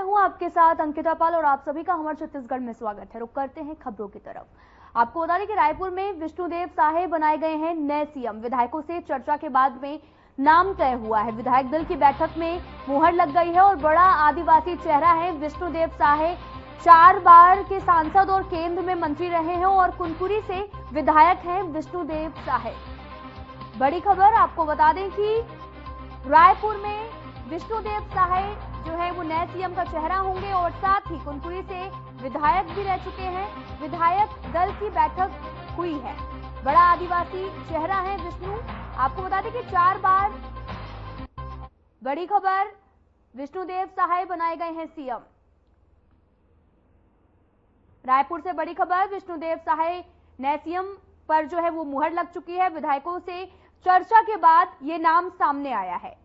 मैं हूं आपके साथ अंकिता पाल और आप सभी का हमारे छत्तीसगढ़ में स्वागत है। रुक करते हैं खबरों की तरफ। आपको बता दें कि रायपुर में विष्णुदेव साहे बनाए गए हैं नए सीएम। विधायकों से चर्चा के बाद में नाम तय हुआ है। विधायक दल की बैठक में मुहर लग गई है और बड़ा आदिवासी चेहरा है विष्णुदेव साहे। 4 बार के सांसद और केंद्र में मंत्री रहे हैं और कुनकुरी से विधायक हैं विष्णुदेव साहे। बड़ी खबर आपको बता दें कि रायपुर में विष्णुदेव साहे जो है वो नए सीएम का चेहरा होंगे और साथ ही कुनकुरी से विधायक भी रह चुके हैं। विधायक दल की बैठक हुई है। बड़ा आदिवासी चेहरा है विष्णु। आपको बता दें कि 4 बार। बड़ी खबर, विष्णुदेव साहे बनाए गए हैं सीएम। रायपुर से बड़ी खबर, विष्णुदेव साहे नए सीएम पर जो है वो मुहर लग चुकी है। विधायकों से चर्चा के बाद ये नाम सामने आया है।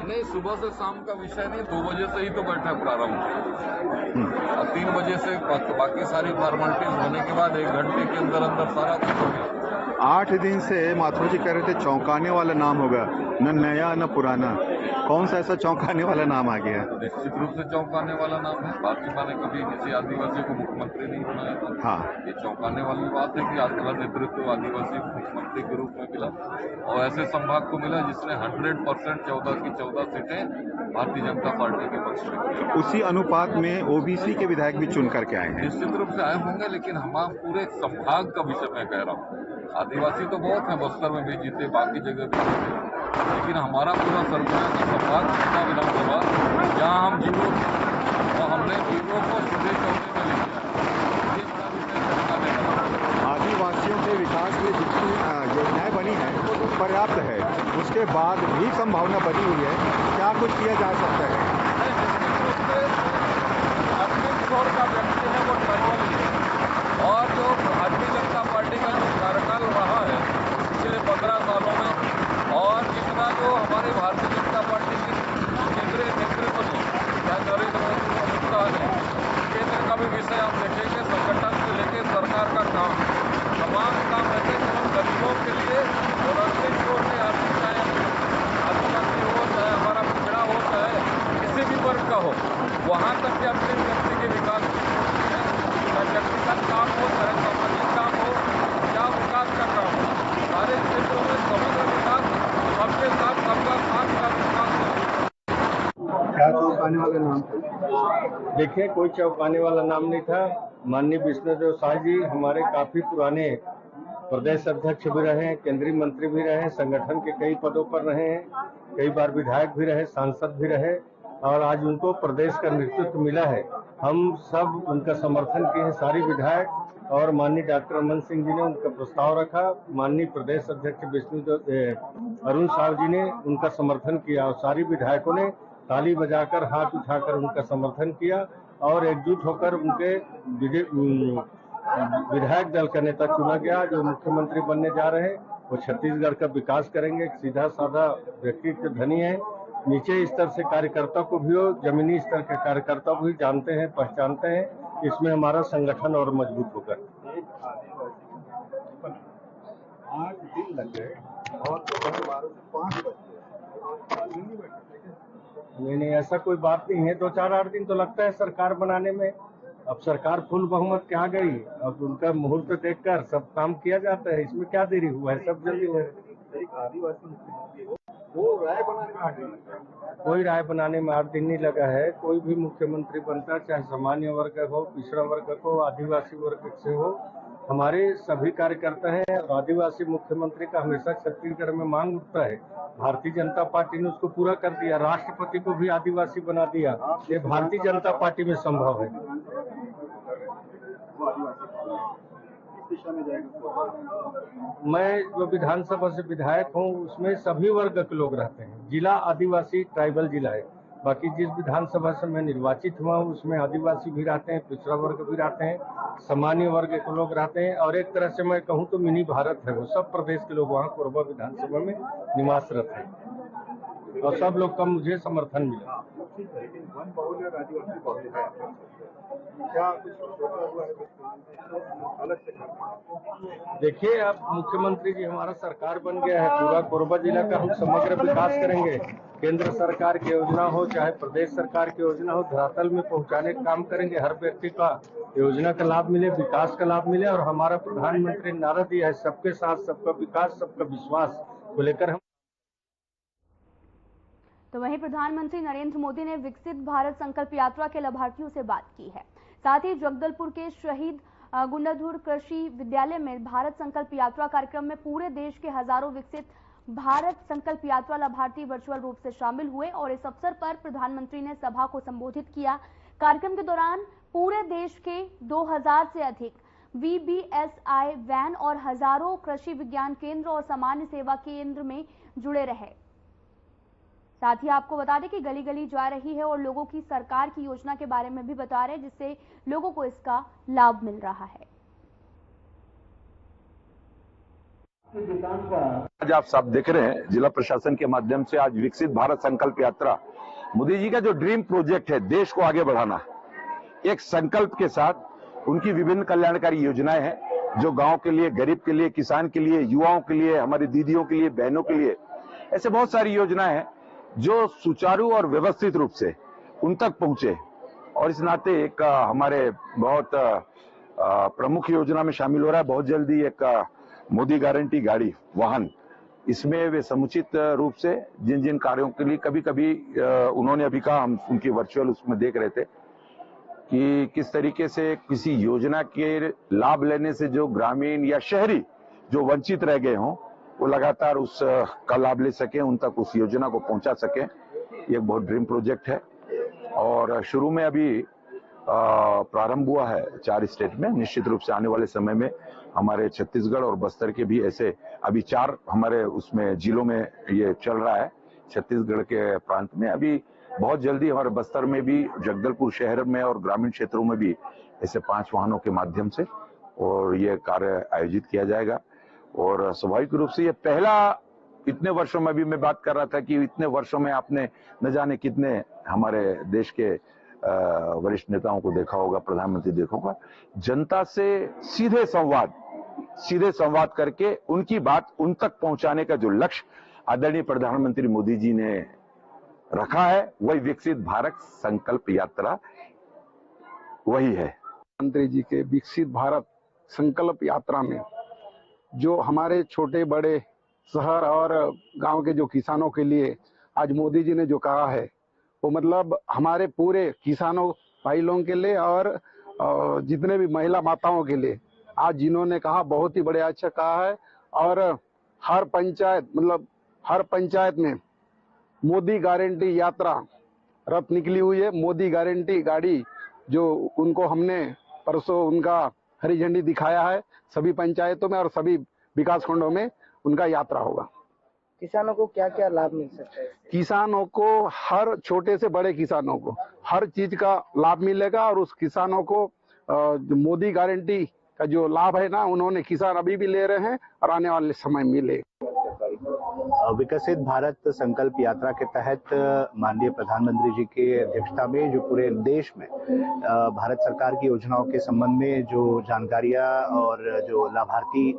नहीं, सुबह से शाम का विषय नहीं, 2 बजे से ही तो बैठक प्रारंभ हुई और 3 बजे से बाकी सारी फॉर्मेलिटीज होने के बाद 1 घंटे के अंदर अंदर सारा कुछ हो गया। 8 दिन से माथुर जी कह रहे थे चौंकाने वाला नाम होगा, न नया न पुराना। कौन सा ऐसा चौंकाने वाला नाम आ गया? निश्चित रूप से चौंकाने वाला नाम है। भाजपा ने कभी किसी आदिवासी को मुख्यमंत्री नहीं बनाया था। हाँ, ये चौंकाने वाली बात है कि आज का नेतृत्व आदिवासी मुख्यमंत्री के रूप में मिला और ऐसे संभाग को मिला जिसने 100% 14 की 14 सीटें भारतीय जनता पार्टी के पक्ष में की। उसी अनुपात में ओबीसी के विधायक भी चुन करके आए हैं। निश्चित रूप से आए होंगे, लेकिन हम पूरे संभाग का विषय मैं कह रहा हूँ। आदिवासी तो बहुत है, बस्तर में भी जीते, बाकी जगह भी जीते, लेकिन हमारा पूरा सरगुजा का संभाग पटना विधानसभा जहाँ हम जीरो और हमने जीरो को सीधे 14 में ले लिया। ये बड़ा विषय चर्चा में। आदिवासियों के विकास के लिए जितनी योजनाएं बनी है वो पर्याप्त है, उसके बाद भी संभावना बनी हुई है। क्या कुछ किया जा सकता है? अंतिम छोर का व्यक्ति है वो ट्राइबल है और जो भारतीय जनता पार्टी का जो कार्यकाल रहा है पिछले 15 सालों में और जितना जो हमारे भारतीय जनता पार्टी की केंद्रीय नेतृत्व ने या नरेंद्र मोदी अमित शाह ने केंद्र का भी विषय आप देखेंगे, संगठन से लेकर सरकार का काम तमाम काम ऐसे हम गरीबों के लिए और अंतिम छोर के आदिवासी हो चाहे हमारा पिछड़ा हो चाहे किसी भी वर्ग का हो, वहाँ तक के अपने व्यक्ति के विकास चाहे व्यक्तिगत काम हो चाहे सामाजिक काम हो या विकास का काम हो, सारे क्षेत्रों में समग्र विकास सबके साथ सबका साथ का विकास हो। क्या चौंकाने वाला नाम? देखिए, कोई चौंकाने वाला नाम नहीं था। माननीय विष्णुदेव साहे जी हमारे काफी पुराने प्रदेश अध्यक्ष भी रहे हैं, केंद्रीय मंत्री भी रहे, संगठन के कई पदों पर रहे हैं, कई बार विधायक भी रहे, सांसद भी रहे और आज उनको प्रदेश का नेतृत्व मिला है। हम सब उनका समर्थन किए हैं, सारी विधायक, और माननीय डॉक्टर रमन सिंह जी ने उनका प्रस्ताव रखा। माननीय प्रदेश अध्यक्ष अरुण साव जी ने उनका समर्थन किया और सारी विधायकों ने ताली बजाकर हाथ उठाकर उनका समर्थन किया और एकजुट होकर उनके विधायक दल का नेता चुना गया। जो मुख्यमंत्री बनने जा रहे हैं वो छत्तीसगढ़ का विकास करेंगे। एक सीधा साधा व्यक्तित्व धनी है, नीचे स्तर से कार्यकर्ता को भी हो, जमीनी स्तर के कार्यकर्ता को भी जानते हैं, पहचानते हैं। इसमें हमारा संगठन और मजबूत होगा। 8 दिन लग गए और 12 से 5 बजे नहीं, ऐसा कोई बात नहीं है। 2-4-8 दिन तो लगता है सरकार बनाने में। अब सरकार फुल बहुमत के आ गई, अब उनका मुहूर्त देखकर सब काम किया जाता है। इसमें क्या देरी हुआ है, सब जल्दी हुआ है। कोई राय बनाने में 8 दिन नहीं लगा है। कोई भी मुख्यमंत्री बनता, चाहे सामान्य वर्ग हो, पिछड़ा वर्ग हो, आदिवासी वर्ग से हो, हमारे सभी कार्यकर्ता हैं और आदिवासी मुख्यमंत्री का हमेशा छत्तीसगढ़ में मांग उठता है। भारतीय जनता पार्टी ने उसको पूरा कर दिया, राष्ट्रपति को भी आदिवासी बना दिया। ये भारतीय जनता पार्टी में संभव है। मैं जो विधानसभा से विधायक हूँ उसमें सभी वर्ग के लोग रहते हैं। जिला आदिवासी ट्राइबल जिला है। बाकी जिस विधानसभा से मैं निर्वाचित हुआ हूँ उसमें आदिवासी भी रहते हैं, पिछड़ा वर्ग भी रहते हैं, सामान्य वर्ग के लोग रहते हैं और एक तरह से मैं कहूँ तो मिनी भारत है वो। सब प्रदेश के लोग वहाँ कोरबा विधानसभा में निवासरत हैं और सब लोग का मुझे समर्थन मिला। ठीक है, लेकिन वन बाहुल्य और आदिवासी बाहुल्य है क्या कुछ सोचा हुआ है अलग से करना? देखिए, अब मुख्यमंत्री जी हमारा सरकार बन गया है, पूरा कोरबा जिला का हम समग्र विकास करेंगे। केंद्र सरकार की योजना हो चाहे प्रदेश सरकार की योजना हो, धरातल में पहुंचाने का काम करेंगे। हर व्यक्ति का योजना का लाभ मिले, विकास का लाभ मिले। और हमारा प्रधानमंत्री नारा दिया है, सबके साथ सबका विकास सबका विश्वास को लेकर हम। तो वहीं प्रधानमंत्री नरेंद्र मोदी ने विकसित भारत संकल्प यात्रा के लाभार्थियों से बात की है। साथ ही जगदलपुर के शहीद गुंडाधुर कृषि विद्यालय में भारत संकल्प यात्रा कार्यक्रम में पूरे देश के हजारों विकसित भारत संकल्प यात्रा लाभार्थी वर्चुअल रूप से शामिल हुए और इस अवसर पर प्रधानमंत्री ने सभा को संबोधित किया। कार्यक्रम के दौरान पूरे देश के 2000 से अधिक VBSI वैन और हजारों कृषि विज्ञान केंद्र और सामान्य सेवा केंद्र में जुड़े रहे। साथ ही आपको बता दें कि गली गली जा रही है और लोगों की सरकार की योजना के बारे में भी बता रहे हैं, जिससे लोगों को इसका लाभ मिल रहा है। आज आप सब देख रहे हैं जिला प्रशासन के माध्यम से आज विकसित भारत संकल्प यात्रा, मोदी जी का जो ड्रीम प्रोजेक्ट है देश को आगे बढ़ाना, एक संकल्प के साथ उनकी विभिन्न कल्याणकारी योजनाएं हैं जो गांव के लिए, गरीब के लिए, किसान के लिए, युवाओं के लिए, हमारी दीदियों के लिए, बहनों के लिए, ऐसे बहुत सारी योजनाएं हैं जो सुचारू और व्यवस्थित रूप से उन तक पहुंचे। और इस नाते एक हमारे बहुत प्रमुख योजना में शामिल हो रहा है बहुत जल्दी एक मोदी गारंटी गाड़ी वाहन। इसमें वे समुचित रूप से जिन जिन कार्यों के लिए कभी कभी उन्होंने अभी कहा, हम उनकी वर्चुअल उसमें देख रहे थे कि किस तरीके से किसी योजना के लाभ लेने से जो ग्रामीण या शहरी जो वंचित रह गए हों वो लगातार उस का लाभ ले सकें, उन तक उस योजना को पहुंचा सकें। ये एक बहुत ड्रीम प्रोजेक्ट है और शुरू में अभी प्रारंभ हुआ है 4 स्टेट में। निश्चित रूप से आने वाले समय में हमारे छत्तीसगढ़ और बस्तर के भी ऐसे अभी 4 हमारे उसमें जिलों में ये चल रहा है। छत्तीसगढ़ के प्रांत में अभी बहुत जल्दी हमारे बस्तर में भी, जगदलपुर शहर में और ग्रामीण क्षेत्रों में भी ऐसे 5 वाहनों के माध्यम से और ये कार्य आयोजित किया जाएगा। और स्वाभाविक रूप से ये पहला, इतने वर्षों में भी मैं बात कर रहा था कि इतने वर्षों में आपने न जाने कितने हमारे देश के वरिष्ठ नेताओं को देखा होगा, प्रधानमंत्री देखा होगा, जनता से सीधे संवाद करके उनकी बात उन तक पहुंचाने का जो लक्ष्य आदरणीय प्रधानमंत्री मोदी जी ने रखा है, वही विकसित भारत संकल्प यात्रा वही है। प्रधानमंत्री जी के विकसित भारत संकल्प यात्रा में जो हमारे छोटे बड़े शहर और गांव के जो किसानों के लिए आज मोदी जी ने जो कहा है, वो मतलब हमारे पूरे किसानों भाई लोगों के लिए और जितने भी महिला माताओं के लिए आज जिन्होंने कहा बहुत ही बड़े अच्छा कहा है। और हर पंचायत में मोदी गारंटी यात्रा रथ निकली हुई है। मोदी गारंटी गाड़ी जो उनको हमने परसों उनका हरी झंडी दिखाया है, सभी पंचायतों में और सभी विकास खंडों में उनका यात्रा होगा। किसानों को क्या क्या लाभ मिल सकता है? किसानों को, हर छोटे से बड़े किसानों को हर चीज का लाभ मिलेगा और उस किसानों को मोदी गारंटी का जो लाभ है ना, उन्होंने किसान अभी भी ले रहे हैं और आने वाले समय मिले। विकसित भारत संकल्प यात्रा के तहत माननीय प्रधानमंत्री जी की अध्यक्षता में जो पूरे देश में भारत सरकार की योजनाओं के संबंध में जो जानकारियां और जो लाभार्थी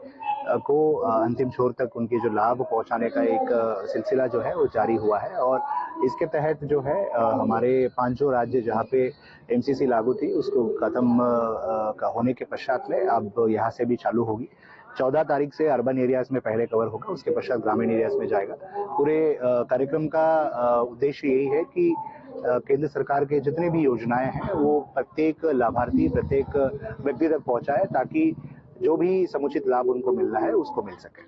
को अंतिम छोर तक उनके जो लाभ पहुंचाने का एक सिलसिला जो है वो जारी हुआ है। और इसके तहत जो है हमारे 5 राज्य जहां पे MCC लागू थी उसको खत्म का होने के पश्चात में अब यहाँ से भी चालू होगी। 14 तारीख से अर्बन एरियाज में पहले कवर होगा, उसके पश्चात ग्रामीण एरियाज में जाएगा। पूरे कार्यक्रम का उद्देश्य यही है कि केंद्र सरकार के जितने भी योजनाएं हैं वो प्रत्येक लाभार्थी, प्रत्येक व्यक्ति तक पहुंचाए ताकि जो भी समुचित लाभ उनको मिलना है उसको मिल सके।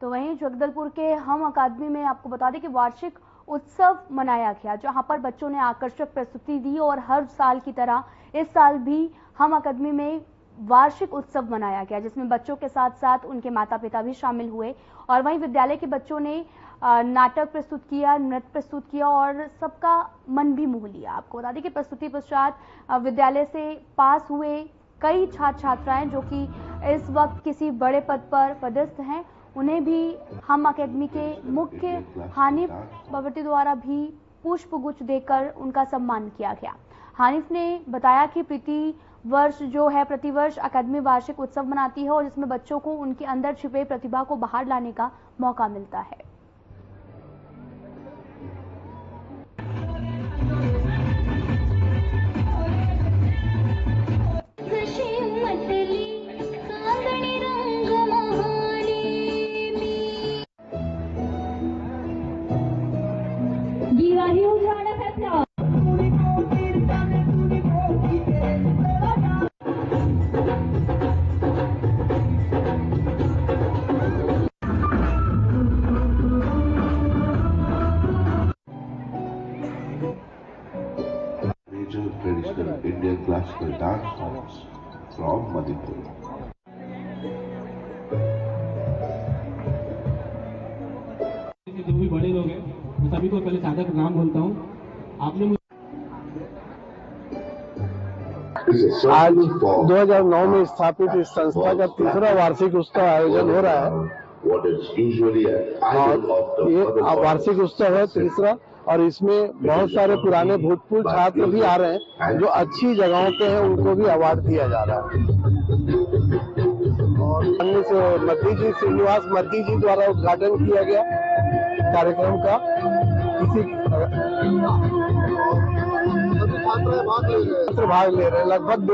तो वहीं जगदलपुर के हम अकादमी में आपको बता दें कि वार्षिक उत्सव मनाया गया, जहां पर बच्चों ने आकर्षक प्रस्तुति दी और हर साल की तरह इस साल भी हम अकादमी में वार्षिक उत्सव मनाया गया, जिसमें बच्चों के साथ साथ उनके माता पिता भी शामिल हुए। और वहीं विद्यालय के बच्चों ने नाटक प्रस्तुत किया, नृत्य प्रस्तुत किया और सबका मन भी मोह लिया। आपको बता दें कि प्रस्तुति पश्चात विद्यालय से पास हुए कई छात्र छात्राएं जो कि इस वक्त किसी बड़े पद पर पदस्थ हैं, उन्हें भी हम अकेडमी के मुख्य हानिफ बवटी द्वारा भी पुष्प गुच्छ देकर उनका सम्मान किया गया। हानिफ ने बताया कि प्रतिवर्ष अकादमी वार्षिक उत्सव मनाती है और जिसमें बच्चों को उनके अंदर छिपे प्रतिभा को बाहर लाने का मौका मिलता है। Traditional Indian classical dance forms from Manipur. जो भी बड़े लोग हैं, मैं सभी को पहले सादर नाम बोलता हूँ। आपने आज 2009 में स्थापित इस संस्था का तीसरा वार्षिक उत्सव आयोजन हो रहा है और ये वार्षिक उत्सव है तीसरा, और इसमें बहुत सारे पुराने भूतपूर्व छात्र भी आ रहे हैं जो अच्छी जगहों पे हैं, उनको भी अवार्ड दिया जा रहा है। और मद्दी जी, श्रीनिवास मद्दी जी द्वारा उद्घाटन किया गया कार्यक्रम का। इसी छात्र भाग ले रहे हैं, लगभग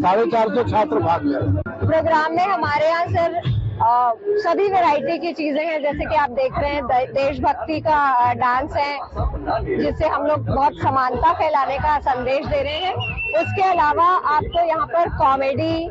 450 छात्र भाग ले रहे हैं। प्रोग्राम में हमारे यहाँ सर सभी वैरायटी की चीजें हैं, जैसे कि आप देख रहे हैं देशभक्ति का डांस है जिससे हम लोग बहुत समानता फैलाने का संदेश दे रहे हैं। उसके अलावा आपको यहाँ पर कॉमेडी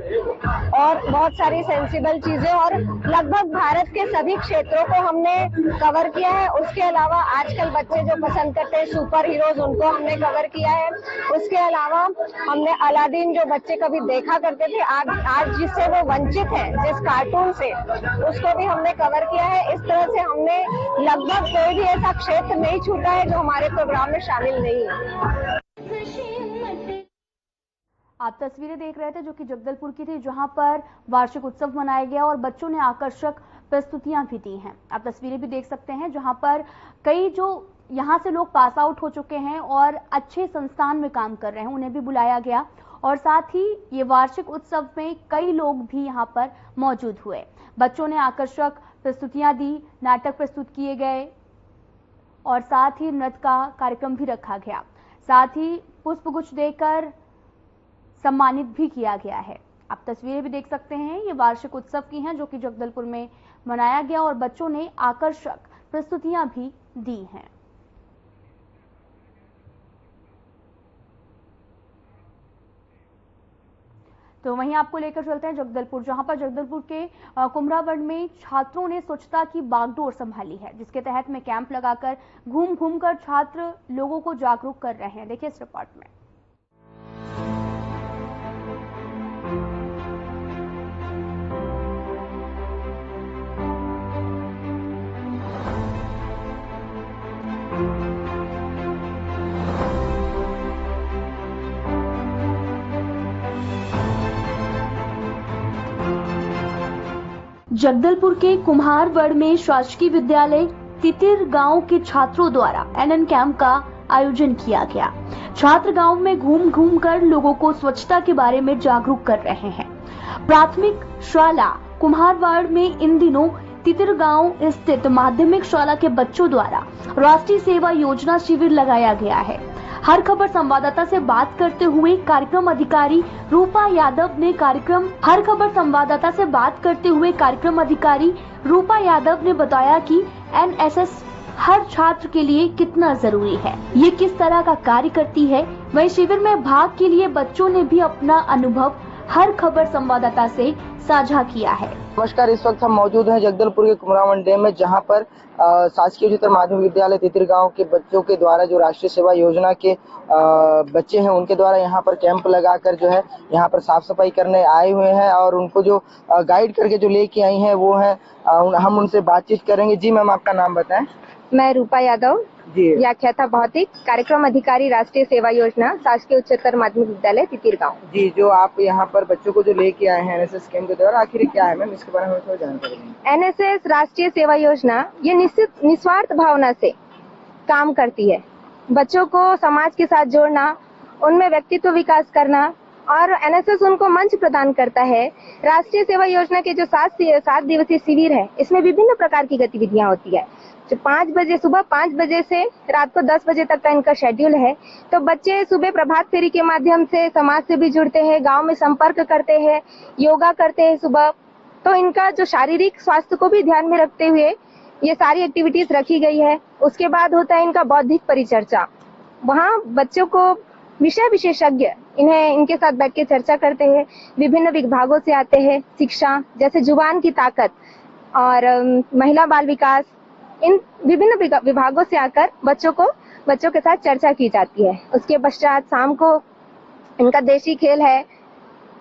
और बहुत सारी सेंसिबल चीजें और लगभग भारत के सभी क्षेत्रों को हमने कवर किया है। उसके अलावा आजकल बच्चे जो पसंद करते हैं सुपर हीरोज, उनको हमने कवर किया है। उसके अलावा हमने अलादीन जो बच्चे कभी देखा करते थे, आज जिससे वो वंचित हैं जिस कार्टून से, उसको भी हमने कवर किया है। इस तरह से हमने लगभग कोई भी ऐसा क्षेत्र नहीं छूटा है जो हमारे प्रोग्राम में शामिल नहीं है। आप तस्वीरें देख रहे थे जो कि जगदलपुर की थी, जहां पर वार्षिक उत्सव मनाया गया और बच्चों ने आकर्षक प्रस्तुतियां भी दी हैं। आप तस्वीरें भी देख सकते हैं जहां पर कई जो यहां से लोग पास आउट हो चुके हैं और अच्छे संस्थान में काम कर रहे हैं, उन्हें भी बुलाया गया और साथ ही ये वार्षिक उत्सव में कई लोग भी यहां पर मौजूद हुए। बच्चों ने आकर्षक प्रस्तुतियां दी, नाटक प्रस्तुत किए गए और साथ ही नृत्य का कार्यक्रम भी रखा गया। साथ ही पुष्पगुच्छ देकर सम्मानित भी किया गया है। आप तस्वीरें भी देख सकते हैं, ये वार्षिक उत्सव की हैं जो कि जगदलपुर में मनाया गया और बच्चों ने आकर्षक प्रस्तुतियां भी दी हैं। तो वहीं आपको लेकर चलते हैं जगदलपुर, जहां पर जगदलपुर के कुमरावड़ में छात्रों ने स्वच्छता की बागडोर संभाली है, जिसके तहत में कैंप लगाकर घूम घूम कर छात्र लोगों को जागरूक कर रहे हैं। देखिए इस रिपोर्ट में। जगदलपुर के कुम्हारवड़ में शासकीय विद्यालय तितिर गांव के छात्रों द्वारा एनएन कैंप का आयोजन किया गया। छात्र गांव में घूम घूम कर लोगों को स्वच्छता के बारे में जागरूक कर रहे हैं। प्राथमिक शाला कुम्हारवड़ में इन दिनों तितिर गांव स्थित माध्यमिक शाला के बच्चों द्वारा राष्ट्रीय सेवा योजना शिविर लगाया गया है। हर खबर संवाददाता से बात करते हुए कार्यक्रम अधिकारी रूपा यादव ने बताया कि एनएसएस हर छात्र के लिए कितना जरूरी है, ये किस तरह का कार्य करती है। वहीं शिविर में भाग के लिए बच्चों ने भी अपना अनुभव हर खबर संवाददाता से साझा किया है। नमस्कार, इस वक्त हम मौजूद हैं जगदलपुर के कुमरावड़ डैम में, जहां पर शासकीय उच्चतर माध्यमिक विद्यालय तितिर गांव के बच्चों के द्वारा जो राष्ट्रीय सेवा योजना के बच्चे हैं उनके द्वारा यहां पर कैंप लगाकर जो है यहां पर साफ सफाई करने आए हुए हैं और उनको जो गाइड करके जो लेके आई हैं वो है, हम उनसे बातचीत करेंगे। जी मैम, आपका नाम बताएं। मैं रूपा यादव। व्याख्याता भौतिक, कार्यक्रम अधिकारी, राष्ट्रीय सेवा योजना, शासकीय उच्चतर माध्यमिक विद्यालय तितिर गाँव। जी, जो आप यहाँ पर बच्चों को जो लेके आए हैं एनएसएस कैंप के दौरान, आखिर क्या है मैम, इसके बारे में थोड़ा जानकारी दें। एनएसएस राष्ट्रीय सेवा योजना ये निस्वार्थ भावना से काम करती है। बच्चों को समाज के साथ जोड़ना, उनमें व्यक्तित्व विकास करना, और एनएसएस उनको मंच प्रदान करता है। राष्ट्रीय सेवा योजना के जो 7 दिवसीय शिविर है, इसमें विभिन्न प्रकार की गतिविधियां होती है। जो 5 बजे, सुबह 5 बजे से रात को 10 बजे तक का इनका शेड्यूल है। तो बच्चे सुबह प्रभात फेरी के माध्यम से समाज से भी जुड़ते हैं, गांव में संपर्क करते हैं, योगा करते हैं सुबह। तो इनका जो शारीरिक स्वास्थ्य को भी ध्यान में रखते हुए ये सारी एक्टिविटीज रखी गई है। उसके बाद होता है इनका बौद्धिक परिचर्चा। वहाँ बच्चों को विषय विशेषज्ञ इनके साथ बैठ के चर्चा करते हैं। विभिन्न विभागों से आते हैं, शिक्षा जैसे जुबान की ताकत और महिला बाल विकास, इन विभिन्न विभागों से आकर बच्चों के साथ चर्चा की जाती है। उसके पश्चात शाम को इनका देशी खेल है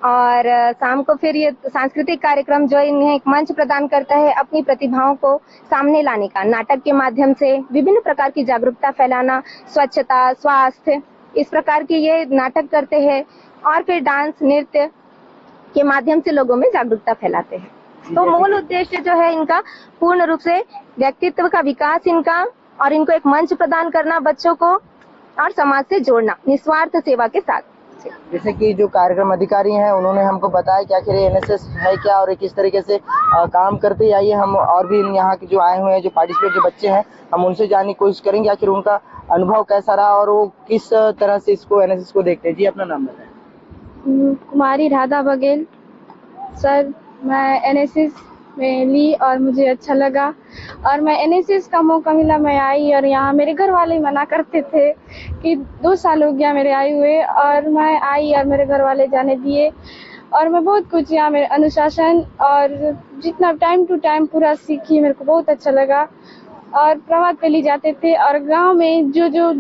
और शाम को फिर ये सांस्कृतिक कार्यक्रम जो इन्हें एक मंच प्रदान करता है अपनी प्रतिभाओं को सामने लाने का। नाटक के माध्यम से विभिन्न प्रकार की जागरूकता फैलाना, स्वच्छता, स्वास्थ्य, इस प्रकार के ये नाटक करते हैं और फिर डांस नृत्य के माध्यम से लोगों में जागरूकता फैलाते हैं। तो मूल उद्देश्य जो है इनका पूर्ण रूप से व्यक्तित्व का विकास इनका, और इनको एक मंच प्रदान करना बच्चों को और समाज से जोड़ना निस्वार्थ सेवा के साथ। जैसे कि जो कार्यक्रम अधिकारी हैं उन्होंने हमको बताया कि आखिर एनएसएस है क्या और किस तरीके से काम करते हैं। आइए हम और भी यहाँ के जो आए हुए हैं, जो पार्टिसिपेट जो बच्चे हैं, हम उनसे जानने की कोशिश करेंगे आखिर उनका अनुभव कैसा रहा और वो किस तरह से इसको एनएसएस को देखते हैं। जी, अपना नाम बताएं। कुमारी राधा बघेल। सर, मैं एनएसएस में ली और मुझे अच्छा लगा और मैं एनएसएस का मौका मिला, मैं आई। और यहाँ मेरे घर वाले मना करते थे कि 2 साल हो गया मेरे आए हुए, और मैं आई और मेरे घर वाले जाने दिए। और मैं बहुत कुछ यहाँ मेरे अनुशासन और जितना टाइम टू टाइम पूरा सीखी, मेरे को बहुत अच्छा लगा। और प्रभात फेरी जाते थे और गांव में जो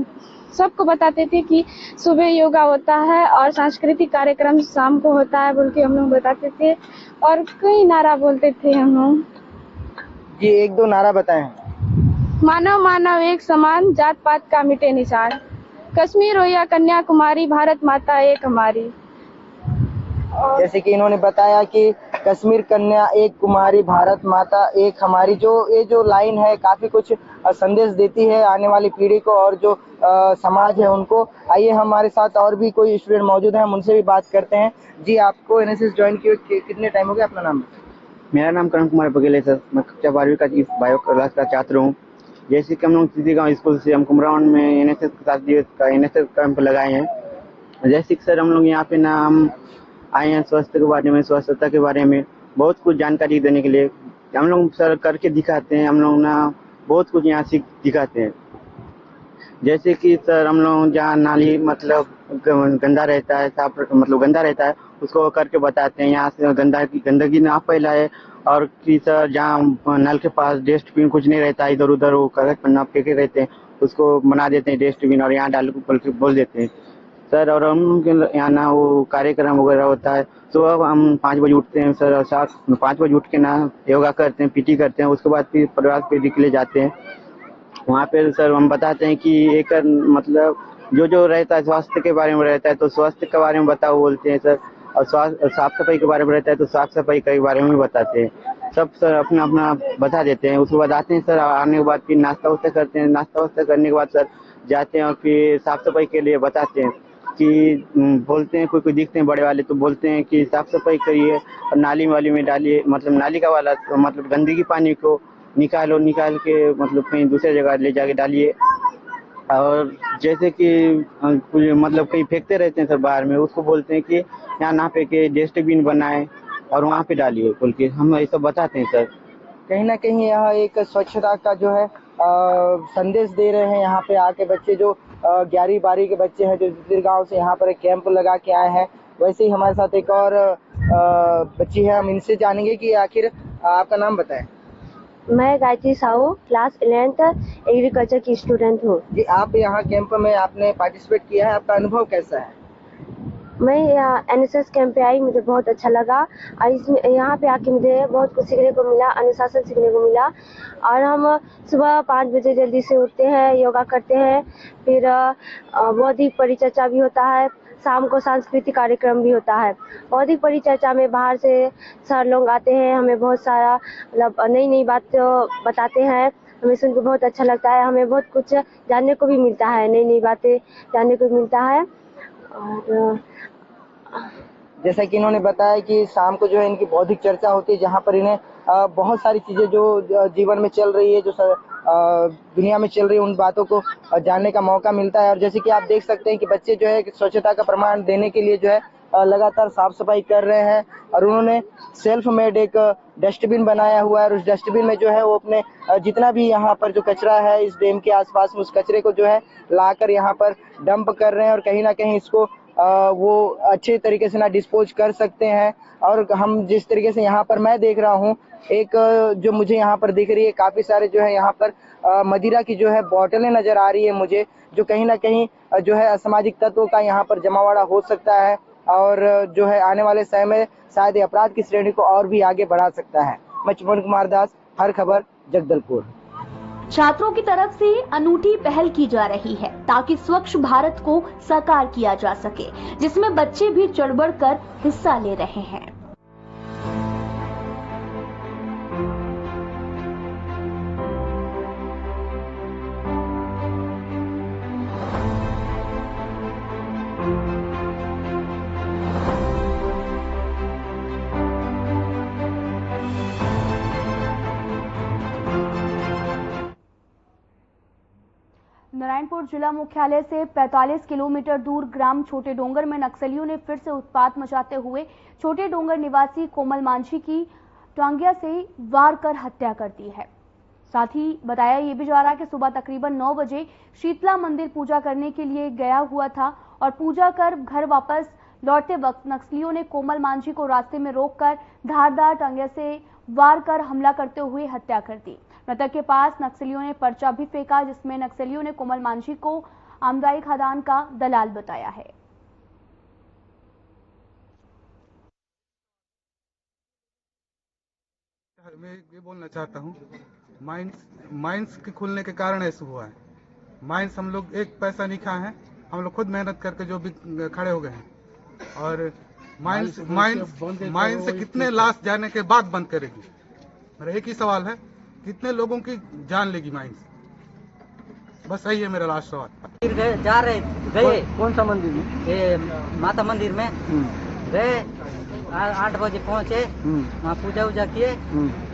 सबको बताते थे कि सुबह योगा होता है और सांस्कृतिक कार्यक्रम शाम को होता है बोल के हम लोग बताते थे और कई नारा बोलते थे हम लोग। जी, 1-2 नारा बताएं। मानव मानव एक समान, जात पात का मिटे निशान, कश्मीर हो या कन्याकुमारी, भारत माता एक हमारी। जैसे कि इन्होंने बताया कि कश्मीर कन्या एक कुमारी, भारत माता एक हमारी, ये जो लाइन है काफी कुछ संदेश देती है आने वाली पीढ़ी को और जो समाज है उनको। आइए, हमारे साथ और भी कोई स्टूडेंट मौजूद है, हम उनसे भी बात करते हैं। जी, आपको एनएसएस ज्वाइन किए कितने टाइम हो गया, अपना नाम? मेरा नाम करण कुमार बघेल है सर। मैं कक्षा 12वीं का बायो क्लास का छात्र हूँ। जैसे कि हम लोग तितिर गाँव स्कूल से हम कुमरावन में एनएसएस 7 दिवस का एनएसएस कैंप लगाए हैं। जैसे कि सर हम लोग यहाँ पे ना हम आए हैं स्वास्थ्य के बारे में, स्वच्छता के बारे में बहुत कुछ जानकारी देने के लिए। हम लोग सर करके दिखाते हैं, हम लोग ना बहुत कुछ यहाँ सीख दिखाते हैं। जैसे कि सर हम लोग जहाँ नाली मतलब गंदा रहता है, साफ मतलब गंदा रहता है, उसको करके बताते हैं यहाँ से गंदगी ना फैलाए। और कि सर जहाँ नल के पास डस्टबिन कुछ नहीं रहता, इधर उधर वो कागज पन्ना फेंके रहते हैं, उसको बना देते हैं डस्टबिन और यहाँ डाल के बोल देते हैं सर। और हम लोग के यहाँ ना वो कार्यक्रम वगैरह होता है, सुबह हम 5 बजे उठते हैं सर और 5 बजे उठ के ना योगा करते हैं, पीटी करते हैं। उसके बाद फिर प्रभात फेरी के लिए जाते हैं। वहाँ पे सर हम बताते हैं कि एक मतलब जो रहता है स्वास्थ्य के बारे में रहता है तो स्वास्थ्य के बारे में बताओ बोलते हैं सर, और साफ सफाई के बारे में रहता है तो साफ सफाई के बारे में बताते हैं। सब सर अपना अपना बता देते हैं। उसके बाद आते हैं सर, आने के बाद फिर नाश्ता वास्ता करते हैं। नाश्ता वास्ता करने के बाद सर जाते हैं और फिर साफ सफाई के लिए बताते हैं कि बोलते हैं कोई दिखते हैं बड़े वाले तो बोलते हैं कि साफ सफाई करिए और नाली वाली में डालिए, मतलब नाली का वाला मतलब गंदगी पानी को निकाल के मतलब कहीं दूसरे जगह ले जाके डालिए। और जैसे कि मतलब कहीं फेंकते रहते हैं सर बाहर में, उसको बोलते हैं कि यहाँ ना फेंके, डस्टबिन बनाए और वहाँ पे डालिए बोल के हम ये सब बताते हैं सर। कहीं ना कहीं यह एक स्वच्छता का जो है संदेश दे रहे हैं यहाँ पे आके बच्चे, जो 11वीं 12वीं के बच्चे हैं जो तितिर गाँव से यहाँ पर एक कैंप लगा के आए हैं। वैसे ही हमारे साथ एक और बच्ची है, हम इनसे जानेंगे कि आखिर आपका नाम बताएं। मैं Gayatri Sahu, class 11th agriculture की स्टूडेंट हूँ। जी, आप यहाँ कैंप में आपने पार्टिसिपेट किया है, आपका अनुभव कैसा है? मैं एनएसएस कैंप पे आई, मुझे बहुत अच्छा लगा और इसमें यहाँ पे आके मुझे बहुत कुछ सीखने को मिला, अनुशासन सीखने को मिला। और हम सुबह 5 बजे जल्दी से उठते हैं, योगा करते हैं, फिर बौद्धिक परिचर्चा भी होता है, शाम को सांस्कृतिक कार्यक्रम भी होता है। बौद्धिक परिचर्चा में बाहर से सर लोग आते हैं, हमें बहुत सारा मतलब नई नई बात बताते हैं, हमें सुन के बहुत अच्छा लगता है, हमें बहुत कुछ जानने को भी मिलता है, नई नई बातें जानने को मिलता है। और जैसा कि इन्होंने बताया कि शाम को जो है इनकी बौद्धिक चर्चा होती है, जहां पर इन्हें बहुत सारी चीजें जो जीवन में चल रही है, जो दुनिया में चल रही है, उन बातों को जानने का मौका मिलता है। और जैसे कि आप देख सकते हैं कि बच्चे जो है स्वच्छता का प्रमाण देने के लिए जो है लगातार साफ सफाई कर रहे हैं और उन्होंने सेल्फ मेड एक डस्टबिन बनाया हुआ है और उस डस्टबिन में जो है वो अपने जितना भी यहाँ पर जो कचरा है इस डैम के आसपास में, उस कचरे को जो है लाकर यहाँ पर डंप कर रहे हैं और कहीं ना कहीं इसको वो अच्छे तरीके से ना डिस्पोज कर सकते हैं। और हम जिस तरीके से यहाँ पर मैं देख रहा हूँ, एक जो मुझे यहाँ पर दिख रही है, काफी सारे जो है यहाँ पर मदिरा की जो है बोतलें नजर आ रही है मुझे, जो कहीं ना कहीं जो है असामाजिक तत्वों का यहाँ पर जमावड़ा हो सकता है और जो है आने वाले समय में शायद अपराध की श्रेणी को और भी आगे बढ़ा सकता है। मैं चिमन कुमार दास, हर खबर, जगदलपुर। छात्रों की तरफ से अनूठी पहल की जा रही है ताकि स्वच्छ भारत को साकार किया जा सके, जिसमें बच्चे भी चढ़-बढ़ कर हिस्सा ले रहे हैं। नारायणपुर जिला मुख्यालय से 45 किलोमीटर दूर ग्राम छोटे डोंगर में नक्सलियों ने फिर से उत्पात मचाते हुए छोटे डोंगर निवासी कोमल मांझी की टांगिया से वार कर हत्या कर दी है। साथ ही बताया ये भी जा रहा है कि सुबह तकरीबन 9 बजे शीतला मंदिर पूजा करने के लिए गया हुआ था और पूजा कर घर वापस लौटते वक्त नक्सलियों ने कोमल मांझी को रास्ते में रोककर धारदार टांगिया से वार कर हमला करते हुए हत्या कर दी। मृतक के पास नक्सलियों ने पर्चा भी फेंका, जिसमें नक्सलियों ने कोमल मांझी को आमदाई खदान का दलाल बताया है। मैं ये बोलना चाहता हूँ, माइंस के खुलने के कारण ऐसा हुआ है। माइंस हम लोग एक पैसा नहीं खाए हैं, हम लोग खुद मेहनत करके जो भी खड़े हो गए हैं। और माइंस से कितने लाश जाने के बाद बंद करेगी? मेरा एक ही सवाल है, कितने लोगों की जान लेगी माइंस? बस यही है मेरा लास्ट सवाल। गए कौन सा मंदिर में? ये माता मंदिर में गए, 8 बजे पहुँचे, वहाँ पूजा उजा किए,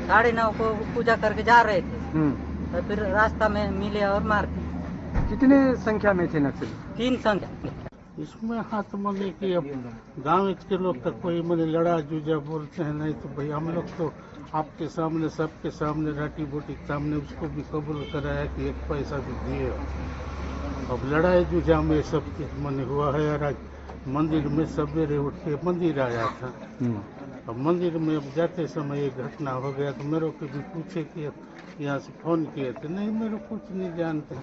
9:30 को पूजा करके जा रहे थे, तो फिर रास्ता में मिले और मार दिए। कितने संख्या में थे नक्सली? 3 संख्या। इसमें हाथ मने कि अब गाँव के लोग तक कोई मने लड़ा जूझा बोलते हैं, नहीं तो भाई हम लोग तो आपके सामने, सबके सामने, राटी बोटी के सामने उसको भी कबूल कराया कि 1 पैसा भी दिए। अब लड़ाई जूझा में सब कुछ मने हुआ है। और आज मंदिर में सवेरे उठ के मंदिर आया था, अब मंदिर में अब जाते समय एक घटना हो गया, तो मेरे को भी पूछे कि यहाँ से फोन किए थे, नहीं मेरे कुछ नहीं जानते।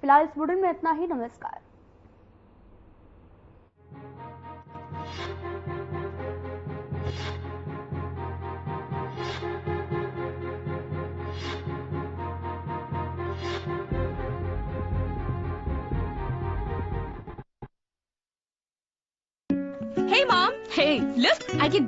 फिलहाल इस बुलेटिन में इतना ही। नमस्कार। Hey mom, hey, look, I can